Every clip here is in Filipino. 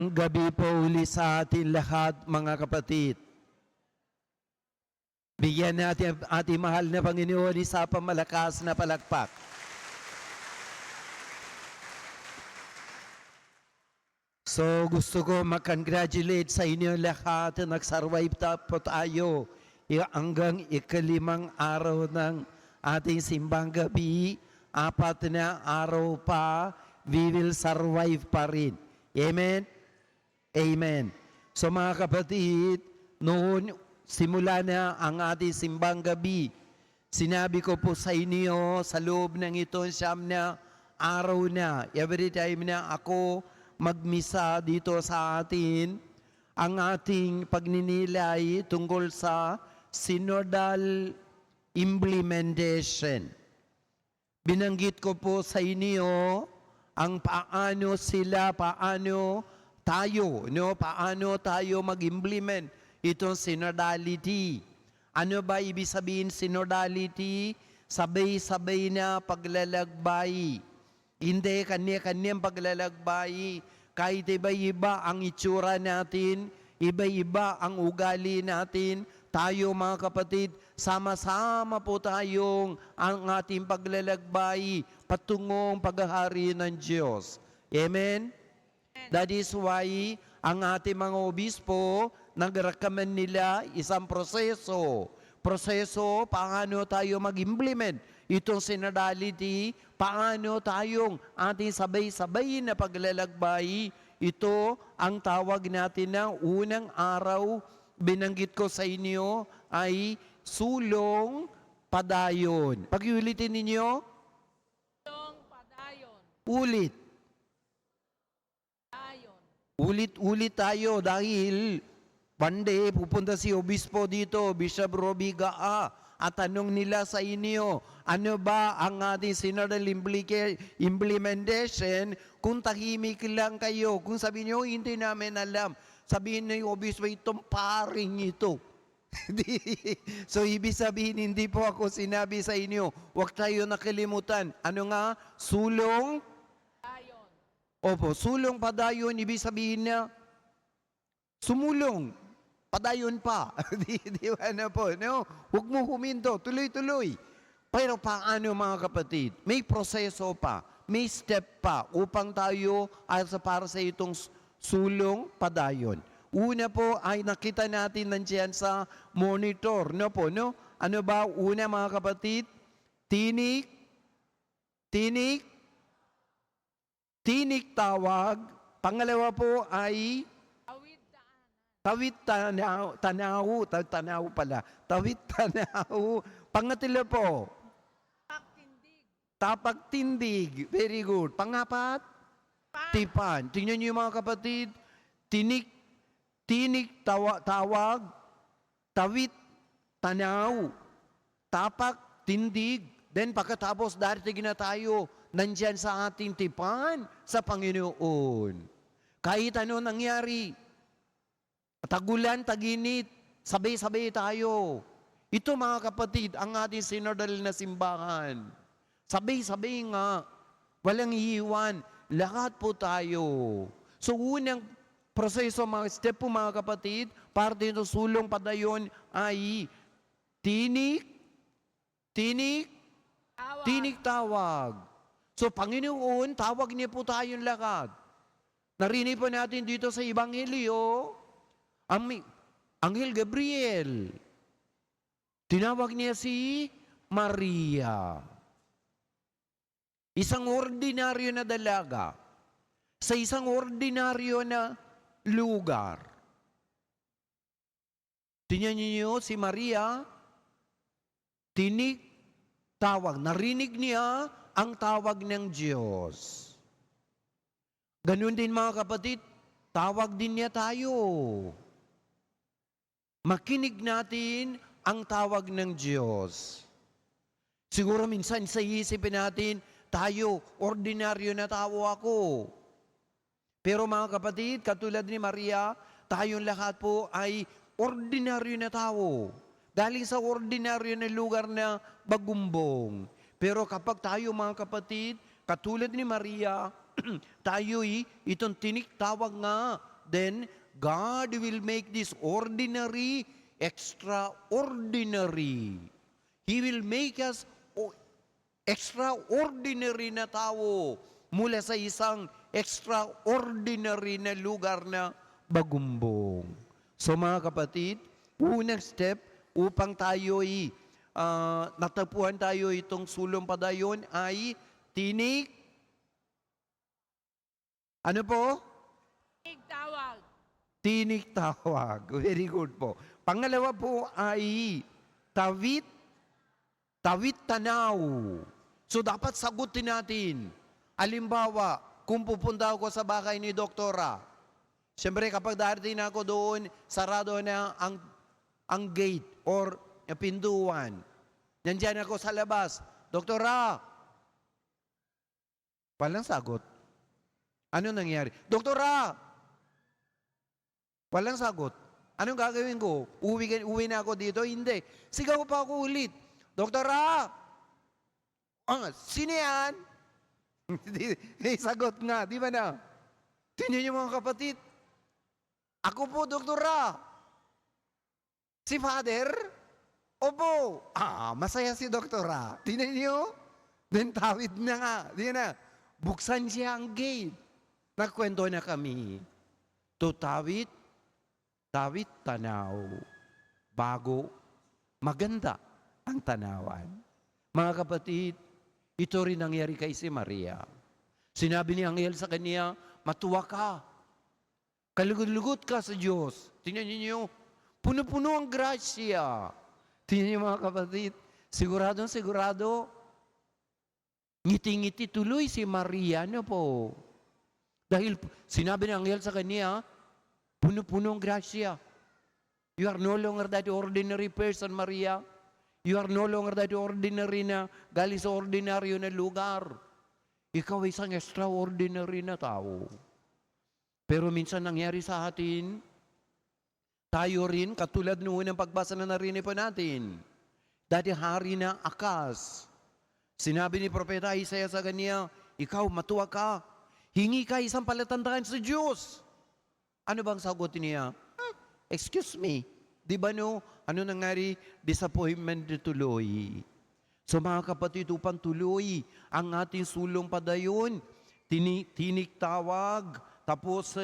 Gabi po uli sa atin lahat, mga kapatid. Bigyan natin ating mahal na Panginoon isa pang malakas na palakpak. So gusto ko mag-congratulate sa inyo lahat na nag-survive po tayo hanggang ikalimang araw ng ating simbang gabi. 4 na araw pa, we will survive pa rin. Amen? Amen. So mga kapatid, noon simula na ang ating simbang gabi, sinabi ko po sa inyo sa loob ng ito siyam na araw na, every time na ako magmisa dito sa atin, ang ating pagninilay tungkol sa synodal implementation. Binanggit ko po sa inyo ang paano tayo mag-implement itong synodality. Ano ba ibig sabihin synodality? Sabay-sabay na paglalakbay. Hindi kanya-kanyang paglalakbay. Kahit iba-iba ang itsura natin, iba-iba ang ugali natin, tayo mga kapatid, sama-sama po tayong ang ating paglalakbay patungong paghahari ng Diyos. Amen? That is why ang ating mga obispo, nag-recommend nila isang proseso. Proseso, paano tayo mag-implement itong synodality, paano tayong ating sabay-sabay na paglalakbay. Ito ang tawag natin na unang araw, binanggit ko sa inyo, ay sulong padayon. Pag-ulitin ninyo. Sulong padayon. Ulit. Padayon. Ulit-ulit tayo dahil one day pupunta si Obispo dito, Bishop Robbie Gaa, at tanong nila sa inyo, ano ba ang ating synodal implementation kung tahimik lang kayo? Kung sabihin nyo, hindi namin alam. Sabihin na yung Obispo, itong paring ito. So, ibig sabihin, hindi po ako sinabi sa inyo, huwag tayo nakalimutan. Ano nga? Sulong? Padayon. Opo, sulong padayon, ibig sabihin na sumulong. Padayon pa. Di ba na po? No? Huwag mo huminto. Tuloy-tuloy. Pero paano mga kapatid? May proseso pa. May step pa upang tayo ay para sa itong sulong padayon. Una po ay nakita natin nandiyan sa monitor. No po, no? Ano ba? Una mga kapatid? Tinik tawag. Pangalawa po ay tawid tanaw pala. Tawid tanaw. Pangatlo po, Pagtindig. tapak tindig. Very good. Pangapat, tipan. Tingnan niyo mga kapatid, tawag, tawid tanaw, tapak tindig. Then pagkatapos darating na tayo, nandyan sa ating tipan sa Panginoon. Kahit ano nangyari, tagulan, taginit, sabay-sabay tayo. Ito mga kapatid, ang ating synodal na simbahan. Sabay-sabay nga, walang iiwan, lahat po tayo. So unang proseso, mga step po mga kapatid, para dito sulong padayon ay tinik, tawag. So Panginoon, tawag niya po tayong lahat. Narinig po natin dito sa Ebanghelyo, Anghel Gabriel, tinawag niya si Maria. Isang ordinaryo na dalaga sa isang ordinaryo na lugar. Tingnan niyo si Maria, tawag. Narinig niya ang tawag ng Diyos. Ganun din mga kapatid, tawag din niya tayo. Makinig natin ang tawag ng Diyos. Siguro minsan sa isipin natin, tayo, ordinaryo na tao ako. Pero mga kapatid, katulad ni Maria, tayong lahat po ay ordinaryo na tao. Galing sa ordinaryo na lugar na bagumbong. Pero kapag tayo mga kapatid, katulad ni Maria, tayo'y itong tawag nga then God will make this ordinary extraordinary. He will make us extraordinary na tao mula sa isang extraordinary na lugar na bagumbong. So mga kapatid, unang step upang tayo'y natagpuan tayo itong sulong padayon ay tinik. Ano po? Tinig tawag. Tinik tawag. Very good po. Pangalawa po ay tawid tanaw. So dapat sagutin natin. Alimbawa, kung pupunta ako sa bahay ni Doktora, siyempre kapag darating ako doon, sarado na ang gate or pintuan. Nandiyan ako sa labas. Doktora, walang sagot. Ano nangyari? Doktora, walang sagot. Anong gagawin ko? Uwi na ako dito? Hindi. Sigaw pa ako ulit. Doktora, sino yan? May sagot nga, di ba na? Tingnan niyo mga kapatid. Ako po, Doktora. Si Father? Opo. Masaya si Doktora. Tingnan niyo? Then tawid na nga. Di na. Buksan siya ang gate. Nagkwento na kami. Tawid tanaw. Bago, maganda ang tanawan. Mga kapatid, ito rin nangyari kay si Maria. Sinabi ni Anghel sa kanya, matuwa ka. Kalugod-lugod ka sa Diyos. Tingnan niyo, puno-puno ang grasya. Tingnan niyo mga kapatid, sigurado, ngiti-ngiti tuloy si Maria, ano po? Dahil sinabi ni Anghel sa kanya, puno-puno ang grasya. You are no longer that ordinary person, Maria. You are no longer that ordinary na galing sa ordinaryo na lugar. Ikaw ay isang extraordinary na tao. Pero minsan nangyari sa atin, tayo rin, katulad noon ng pagbasa na narinig po natin, dati hari na Akas. Sinabi ni Propeta Isaiah sa kanya, ikaw matuwa ka, hingi ka isang palatandaan sa Diyos. Ano bang sagot niya? Excuse me, di ba no? Ano nangyari? Disappointment tuloy. So mga kapatid, upang tuloy ang ating sulong padayon, tinik tawag, tapos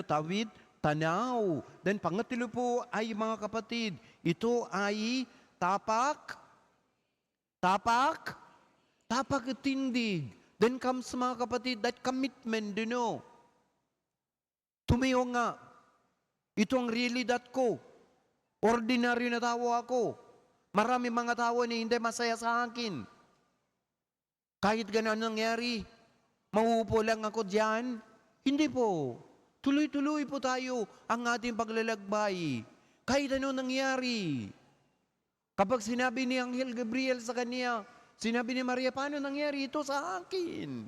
tawid, tanaw. Then pangatlo po ay mga kapatid, ito ay tapak at tindig. Then comes mga kapatid, that commitment, Tumayo nga. Ito ang really that ko. Ordinaryo na tao ako. Marami mga tao na hindi masaya sa akin. Kahit ganun nangyari, mauupo lang ako dyan. Hindi po. Tuloy-tuloy po tayo ang ating paglalakbay. Kahit ano nangyari. Kapag sinabi ni Anghel Gabriel sa kanya, sinabi ni Maria, paano nangyari ito sa akin?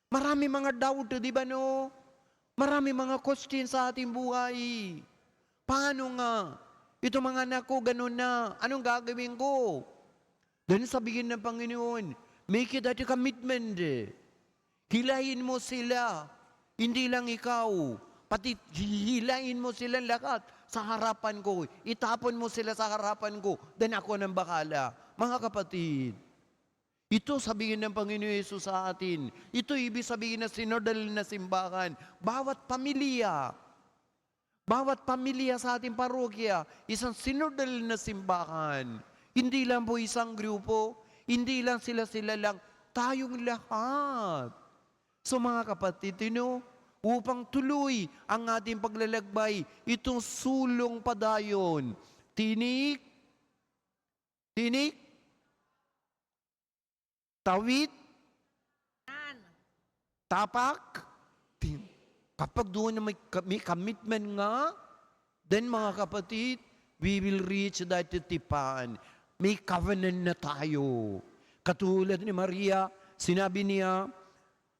Marami mga doubt, di ba no? Marami mga question sa ating buhay. Paano nga? Ito mga anak ko, ganun na. Anong gagawin ko? Then sabihin ng Panginoon, make it a commitment. Hilahin mo sila. Hindi lang ikaw. Pati hilahin mo sila lahat sa harapan ko. Itapon mo sila sa harapan ko. Then ako nang bahala. Mga kapatid, ito sabihin ng Panginoon Yesus sa atin. Ito ibig sabihin na sinodal na simbahan. Bawat pamilya sa ating parokya, isang sinodal na simbahan. Hindi lang po isang grupo, hindi lang sila lang, tayong lahat. So mga kapatid, upang tuloy ang ating paglalakbay, itong sulong padayon, tinik, tawid, tapak. Kapag doon na may commitment nga, then mga kapatid, we will reach that tipan. May covenant na tayo. Katulad ni Maria, sinabi niya,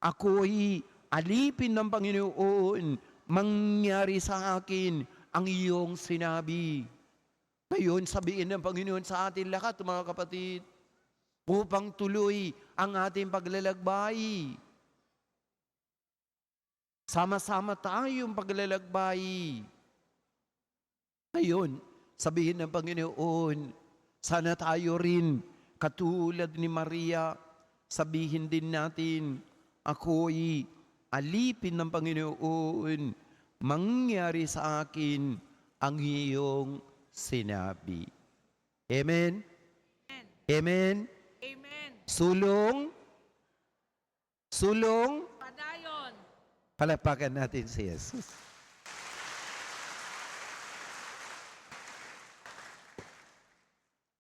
ako'y alipin ng Panginoon, mangyari sa akin ang iyong sinabi. Ngayon, sabihin ng Panginoon sa atin lahat, mga kapatid, upang tuloy ang ating paglalakbay. Sama-sama tayong paglalakbay. Ngayon, sabihin ng Panginoon, sana tayo rin, katulad ni Maria, sabihin din natin, ako'y alipin ng Panginoon, mangyari sa akin ang iyong sinabi. Amen? Amen? Amen. Sulong? Sulong? Padayon. Palapakan natin si Jesus.